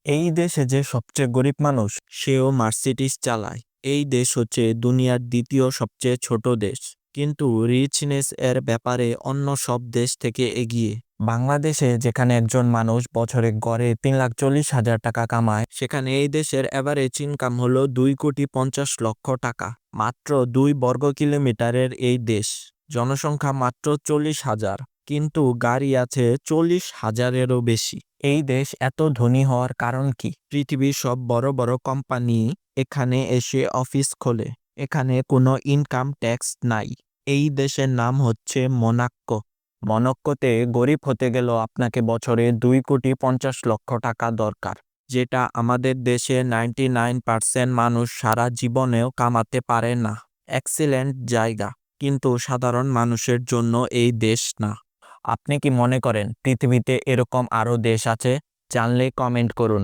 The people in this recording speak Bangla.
এই দেশে যে সবচেয়ে গরিব মানুষ সেও মার্সিডিজ চালায়। এই দেশ হচ্ছে দুনিয়ার দ্বিতীয় সবচেয়ে ছোট দেশ, কিন্তু রিচনেস এর ব্যাপারে অন্য সব দেশ থেকে এগিয়ে। বাংলাদেশে যেখানে একজন মানুষ বছরে গড়ে 3,40,000 টাকা কামায়, সেখানে এই দেশের অ্যাভারেজ ইনকাম হলো 2,50,00,000 টাকা। মাত্র 2 বর্গ কিলোমিটারের এই দেশ, জনসংখ্যা মাত্র 40,000, কিন্তু গাড়ি আছে 40,000-এরও বেশি। এই দেশ এত ধনী হওয়ার কারণ কি? পৃথিবীর সব বড় বড় কোম্পানি এখানে এসে অফিস খোলে। এখানে কোনো ইনকাম ট্যাক্স নাই। এই দেশের নাম হচ্ছে মোনাক্কো। মনক্কোতে গরিব হতে গেলেও আপনাকে বছরে 2,50,00,000 টাকা দরকার, যেটা আমাদের দেশে 99% মানুষ সারা জীবনেও কামাতে পারে না। এক্সিলেন্ট জায়গা, কিন্তু সাধারণ মানুষের জন্য এই দেশ না। আপনি কি মনে করেন পৃথিবীতে এরকম আরও দেশ আছে? জানলে কমেন্ট করুন।